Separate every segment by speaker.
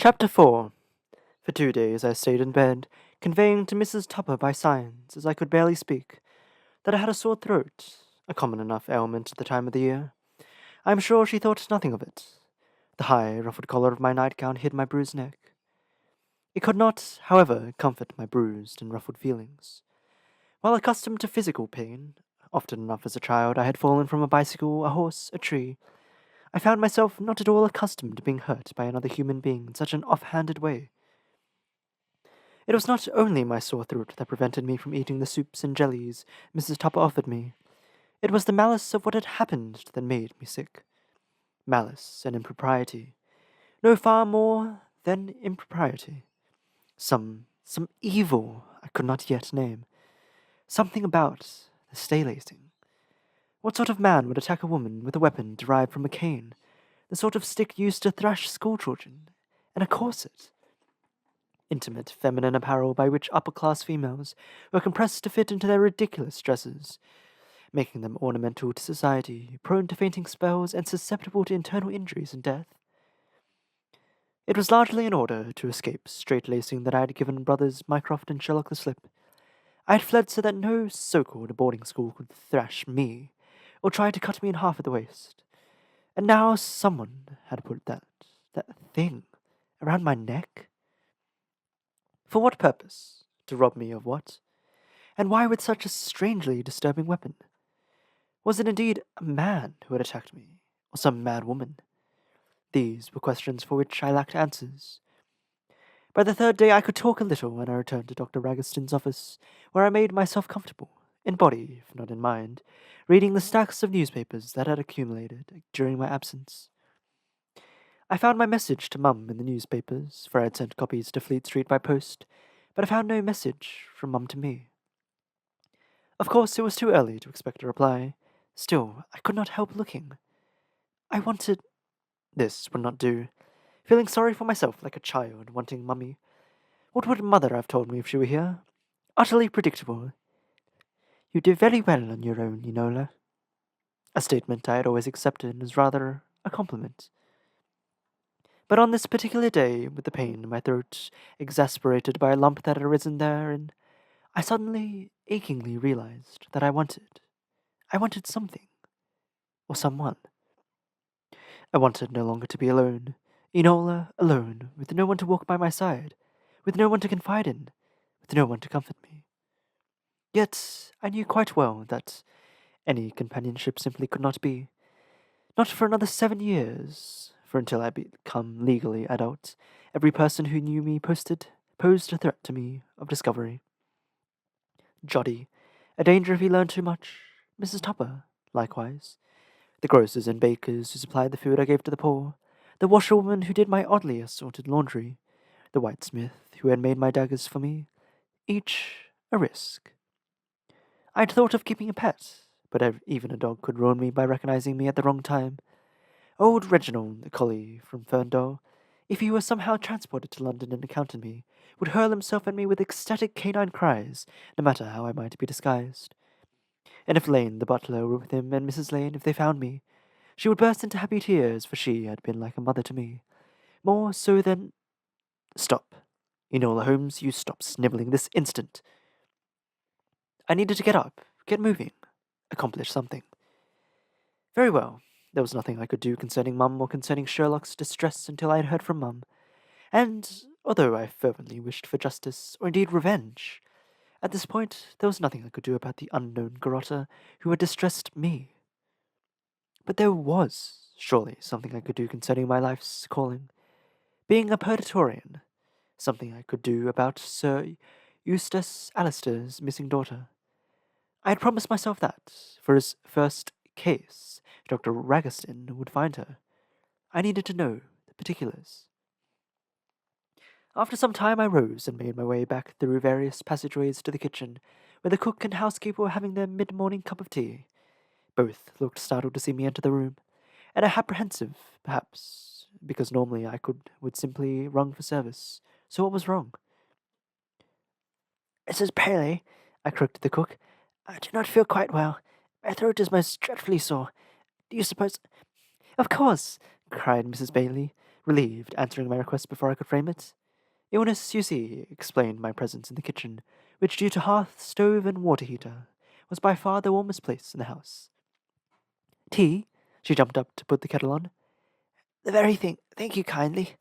Speaker 1: Chapter 4. For 2 days I stayed in bed, conveying to Mrs. Tupper by signs, as I could barely speak, that I had a sore throat, a common enough ailment at the time of the year. I am sure she thought nothing of it. The high, ruffled collar of my nightgown hid my bruised neck. It could not, however, comfort my bruised and ruffled feelings. While accustomed to physical pain, often enough as a child I had fallen from a bicycle, a horse, a tree, I found myself not at all accustomed to being hurt by another human being in such an off-handed way. It was not only my sore throat that prevented me from eating the soups and jellies Mrs. Tupper offered me. It was the malice of what had happened that made me sick. Malice and impropriety. No, far more than impropriety. Some evil I could not yet name. Something about the stay-lacing. What sort of man would attack a woman with a weapon derived from a cane, the sort of stick used to thrash schoolchildren, and a corset? Intimate feminine apparel by which upper-class females were compressed to fit into their ridiculous dresses, making them ornamental to society, prone to fainting spells, and susceptible to internal injuries and death. It was largely in order to escape straight-lacing that I had given brothers Mycroft and Sherlock the slip. I had fled so that no so-called boarding school could thrash me, or try to cut me in half at the waist. And now someone had put that thing around my neck? For what purpose? To rob me of what? And why with such a strangely disturbing weapon? Was it indeed a man who had attacked me, or some mad woman? These were questions for which I lacked answers. By the third day I could talk a little when I returned to Dr. Ragaston's office, where I made myself comfortable, in body if not in mind, reading the stacks of newspapers that had accumulated during my absence. I found my message to Mum in the newspapers, for I had sent copies to Fleet Street by post, but I found no message from Mum to me. Of course, it was too early to expect a reply. Still, I could not help looking. I wanted... This would not do. Feeling sorry for myself like a child, wanting Mummy. What would Mother have told me if she were here? Utterly predictable. You do very well on your own, Enola. A statement I had always accepted as rather a compliment. But on this particular day, with the pain in my throat, exasperated by a lump that had arisen there, and I suddenly, achingly realized that I wanted something, or someone. I wanted no longer to be alone. Enola alone, with no one to walk by my side, with no one to confide in, with no one to comfort me. Yet I knew quite well that any companionship simply could not be. Not for another 7 years, for until I become legally adult, every person who knew me posed a threat to me of discovery. Joddy, a danger if he learned too much. Mrs. Tupper, likewise. The grocers and bakers who supplied the food I gave to the poor. The washerwoman who did my oddly assorted laundry. The whitesmith who had made my daggers for me. Each a risk. I had thought of keeping a pet, but even a dog could ruin me by recognizing me at the wrong time. Old Reginald, the collie from Ferndale, if he were somehow transported to London and encountered me, would hurl himself at me with ecstatic canine cries, no matter how I might be disguised. And if Lane, the butler, were with him, and Mrs. Lane, if they found me, she would burst into happy tears, for she had been like a mother to me. More so than... Stop. Enola Holmes, you stop snivelling this instant. I needed to get up, get moving, accomplish something. Very well. There was nothing I could do concerning Mum or concerning Sherlock's distress until I had heard from Mum. And, although I fervently wished for justice, or indeed revenge, at this point there was nothing I could do about the unknown garrotter who had distressed me. But there was, surely, something I could do concerning my life's calling. Being a Purgatorian, something I could do about Sir Eustace Alister's missing daughter. I had promised myself that, for his first case, Dr. Ragaston would find her. I needed to know the particulars. After some time I rose and made my way back through various passageways to the kitchen, where the cook and housekeeper were having their mid-morning cup of tea. Both looked startled to see me enter the room, and apprehensive, perhaps, because normally would simply rung for service. So what was wrong? Mrs. Paley, I croaked to the cook, I do not feel quite well. My throat is most dreadfully sore. Do you suppose... Of course, cried Mrs. Bailey, relieved, answering my request before I could frame it. Illness, you see, explained my presence in the kitchen, which, due to hearth, stove, and water heater, was by far the warmest place in the house. Tea? She jumped up to put the kettle on. The very thing. Thank you kindly.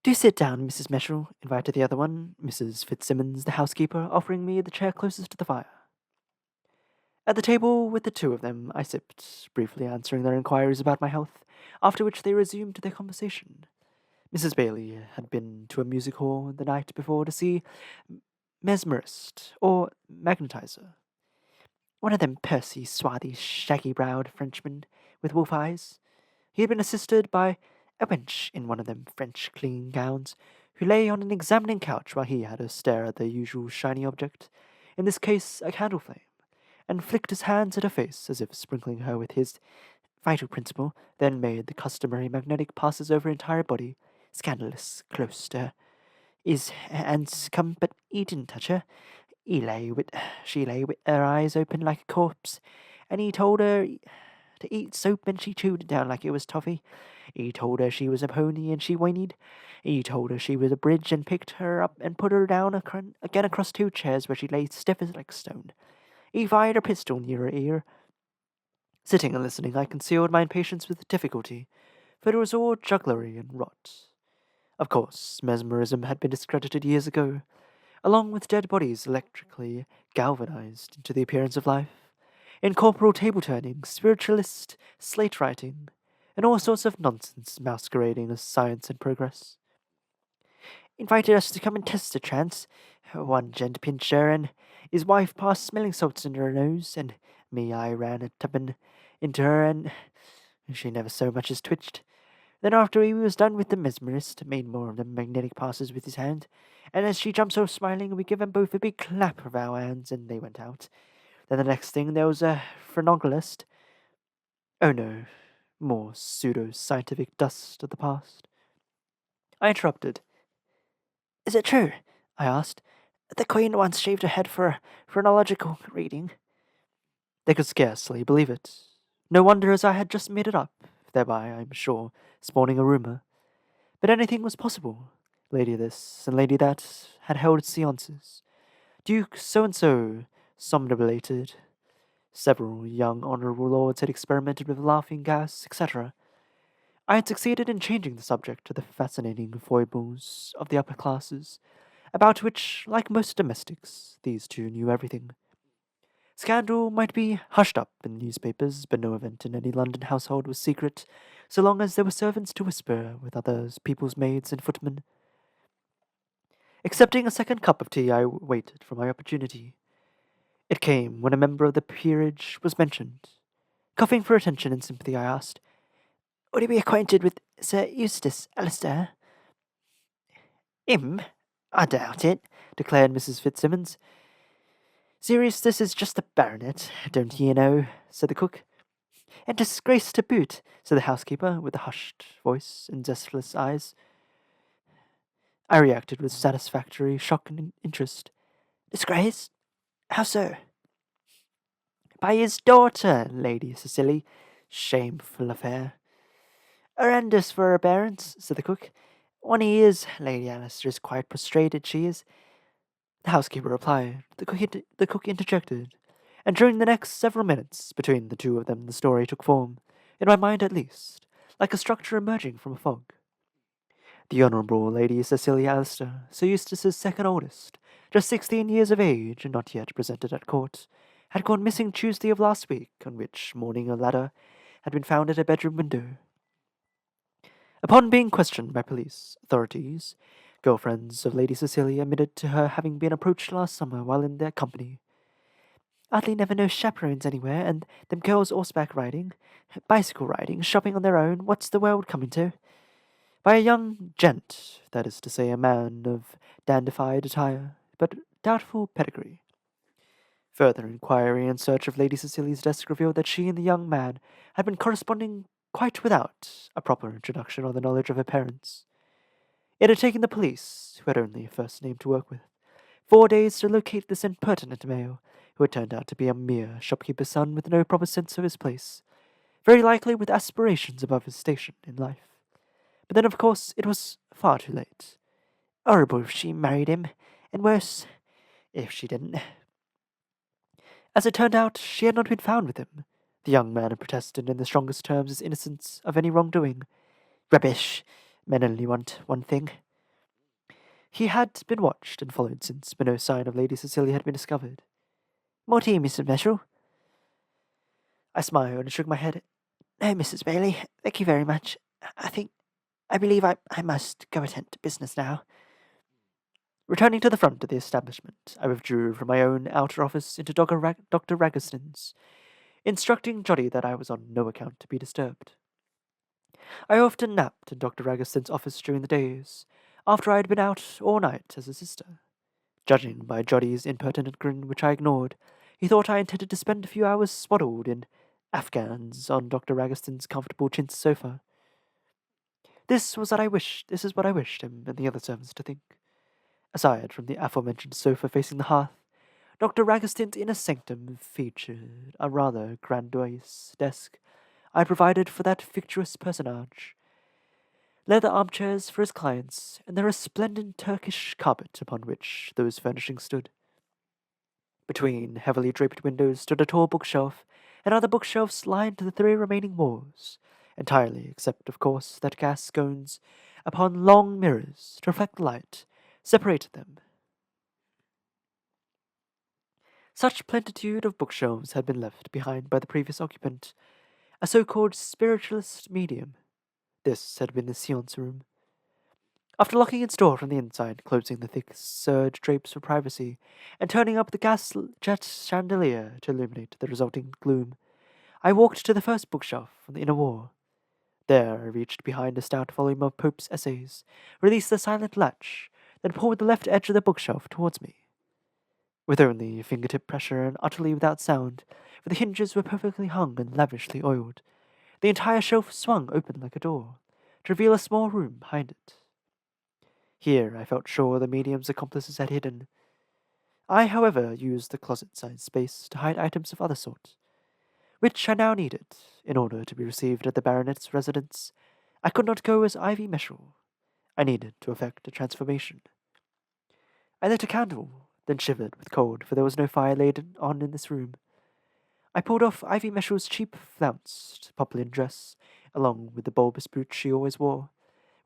Speaker 1: Do sit down, Mrs. Meshel, invited the other one, Mrs. Fitzsimmons, the housekeeper, offering me the chair closest to the fire. At the table with the two of them, I sipped, briefly answering their inquiries about my health, after which they resumed their conversation. Mrs. Bailey had been to a music hall the night before to see Mesmerist, or Magnetizer. One of them pursy, swarthy, shaggy-browed Frenchmen with wolf eyes. He had been assisted by a wench in one of them French clean gowns, who lay on an examining couch while he had a stare at the usual shiny object, in this case a candle flame, and flicked his hands at her face as if sprinkling her with his vital principle, then made the customary magnetic passes over her entire body, scandalous, close to her. His hands come, but he didn't touch her. She lay with her eyes open like a corpse, and he told her to eat soap, and she chewed it down like it was toffee. He told her she was a pony, and she whinnied. He told her she was a bridge, and picked her up and put her down again across two chairs where she lay stiff as like stone. He fired a pistol near her ear. Sitting and listening, I concealed my impatience with difficulty, for it was all jugglery and rot. Of course, mesmerism had been discredited years ago, along with dead bodies electrically galvanized into the appearance of life, incorporeal table-turning, spiritualist slate-writing, and all sorts of nonsense masquerading as science and progress. Invited us to come and test the trance. One gent pinched her, and his wife passed smelling salts into her nose, and me, I ran a tuppence into her, and she never so much as twitched. Then after he was done with the mesmerist, made more of the magnetic passes with his hand, and as she jumped so smiling, we give them both a big clap of our hands, and they went out. Then the next thing there was a phrenologist. Oh no, more pseudo-scientific dust of the past. I interrupted. Is it true, I asked, that the Queen once shaved her head for a phrenological reading? They could scarcely believe it. No wonder, as I had just made it up, thereby, I'm sure, spawning a rumour. But anything was possible. Lady this and Lady that had held seances. Duke so-and-so somnambulated. Several young honourable lords had experimented with laughing gas, etc. I had succeeded in changing the subject to the fascinating foibles of the upper classes, about which, like most domestics, these two knew everything. Scandal might be hushed up in newspapers, but no event in any London household was secret, so long as there were servants to whisper with others, people's maids and footmen. Accepting a second cup of tea, I waited for my opportunity. It came when a member of the peerage was mentioned. Coughing for attention and sympathy, I asked, "Would he be acquainted with Sir Eustace Alistair?" "Him? I doubt it," declared Mrs. Fitzsimmons. "Sir Eustace is just a baronet, don't ye know?" said the cook. "And disgrace to boot," said the housekeeper, with a hushed voice and zestless eyes. I reacted with satisfactory shock and interest. "Disgrace? How so?" "By his daughter, Lady Cecily. Shameful affair." "Horrendous for her parents," said the cook. "When he is, Lady Alistair is quite prostrated, she is." The housekeeper replied. The cook interjected. And during the next several minutes, between the two of them, the story took form, in my mind at least, like a structure emerging from a fog. The Honourable Lady Cecilia Alistair, Sir Eustace's second oldest, just 16 years of age and not yet presented at court, had gone missing Tuesday of last week, on which morning a ladder had been found at her bedroom window. Upon being questioned by police authorities, girlfriends of Lady Cecilia admitted to her having been approached last summer while in their company. "Hardly never no chaperones anywhere, and them girls horseback riding, bicycle riding, shopping on their own, what's the world coming to? By a young gent, that is to say, a man of dandified attire, but doubtful pedigree." Further inquiry in search of Lady Cecilia's desk revealed that she and the young man had been corresponding quite without a proper introduction or the knowledge of her parents. It had taken the police, who had only a first name to work with, 4 days to locate this impertinent male, who had turned out to be a mere shopkeeper's son with no proper sense of his place, very likely with aspirations above his station in life. But then, of course, it was far too late. Horrible if she married him, and worse if she didn't. As it turned out, she had not been found with him. The young man had protested in the strongest terms his innocence of any wrongdoing. Rubbish! Men only want one thing. He had been watched and followed since, but no sign of Lady Cecilia had been discovered. More tea, Mr. Mitchell? I smiled and shook my head. No, Mrs. Bailey, thank you very much. I believe I must go attend to business now. Returning to the front of the establishment, I withdrew from my own outer office into Dr. Raggerston's, instructing Jolly that I was on no account to be disturbed. I often napped in Dr. Raggerston's office during the days, after I had been out all night as a sister. Judging by Jolly's impertinent grin, which I ignored, he thought I intended to spend a few hours swaddled in Afghans on Dr. Raggerston's comfortable chintz sofa. This is what I wished him and the other servants to think. Aside from the aforementioned sofa facing the hearth, Dr. Raggerston's inner sanctum featured a rather grandiose desk I provided for that fictitious personage, leather armchairs for his clients, and the resplendent Turkish carpet upon which those furnishings stood. Between heavily draped windows stood a tall bookshelf, and other bookshelves lined the three remaining walls, entirely except, of course, that gas scones upon long mirrors to reflect the light separated them. Such plenitude of bookshelves had been left behind by the previous occupant, a so-called spiritualist medium. This had been the seance room. After locking its door from the inside, closing the thick serge drapes for privacy, and turning up the gas jet chandelier to illuminate the resulting gloom, I walked to the first bookshelf on the inner wall. There I reached behind a stout volume of Pope's essays, released the silent latch, then pulled the left edge of the bookshelf towards me. With only a fingertip pressure and utterly without sound, for the hinges were perfectly hung and lavishly oiled, the entire shelf swung open like a door, to reveal a small room behind it. Here I felt sure the medium's accomplices had hidden. I, however, used the closet-sized space to hide items of other sort, which I now needed in order to be received at the baronet's residence. I could not go as Ivy Meshel. I needed to effect a transformation. I lit a candle, then shivered with cold, for there was no fire laid on in this room. I pulled off Ivy Meshel's cheap, flounced poplin dress, along with the bulbous boots she always wore,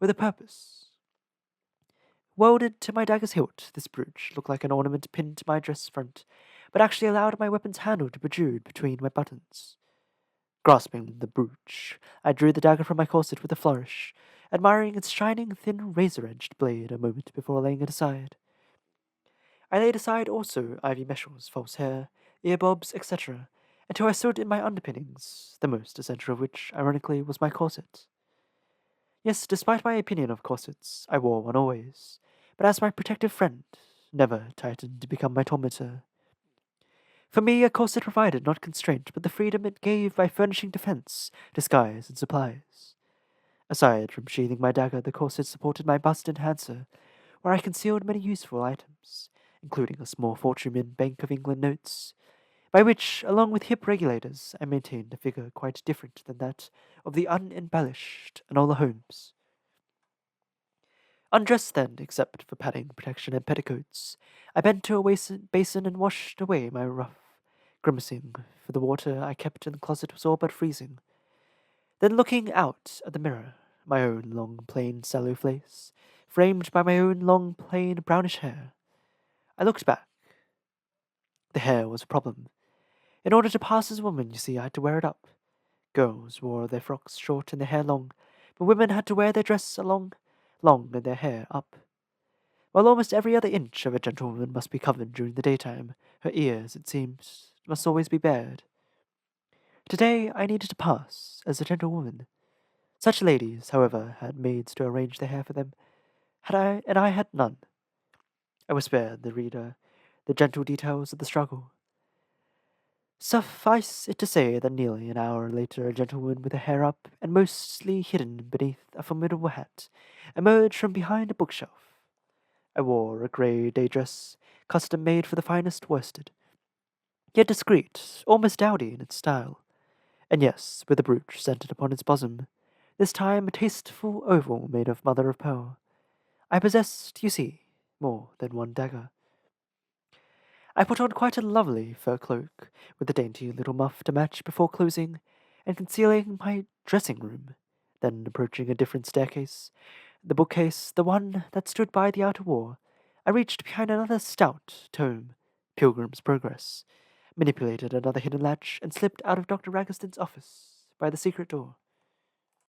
Speaker 1: with a purpose. Welded to my dagger's hilt, this brooch looked like an ornament pinned to my dress front, but actually allowed my weapon's handle to protrude between my buttons. Grasping the brooch, I drew the dagger from my corset with a flourish, admiring its shining, thin, razor-edged blade a moment before laying it aside. I laid aside also Ivy Meshel's false hair, earbobs, etc., until I stood in my underpinnings, the most essential of which, ironically, was my corset. Yes, despite my opinion of corsets, I wore one always, but as my protective friend, never tightened to become my tormentor. For me, a corset provided not constraint, but the freedom it gave by furnishing defense, disguise, and supplies. Aside from sheathing my dagger, the corset supported my bust enhancer, where I concealed many useful items, including a small fortune in Bank of England notes, by which, along with hip regulators, I maintained a figure quite different than that of the unembellished Enola Holmes. Undressed then, except for padding, protection, and petticoats, I bent to a basin and washed away my ruff, grimacing, for the water I kept in the closet was all but freezing. Then looking out at the mirror, my own long, plain, sallow face, framed by my own long, plain, brownish hair, I looked back. The hair was a problem. In order to pass as a woman, you see, I had to wear it up. Girls wore their frocks short and their hair long, but women had to wear their dress long and their hair up. While almost every other inch of a gentlewoman must be covered during the daytime, her ears, it seems, must always be bared. Today I needed to pass as a gentlewoman. Such ladies, however, had maids to arrange their hair for them, and I had none. I was spared the reader the gentle details of the struggle. Suffice it to say that nearly an hour later a gentlewoman with her hair up and mostly hidden beneath a formidable hat emerged from behind a bookshelf. I wore a grey day dress, custom made for the finest worsted, yet discreet, almost dowdy in its style, and yes, with a brooch centered upon its bosom, this time a tasteful oval made of mother of pearl. I possessed, you see, more than one dagger. I put on quite a lovely fur cloak, with a dainty little muff to match before closing and concealing my dressing room, then approaching a different staircase, the bookcase, the one that stood by the outer wall, I reached behind another stout tome, Pilgrim's Progress, manipulated another hidden latch, and slipped out of Dr. Raguston's office by the secret door.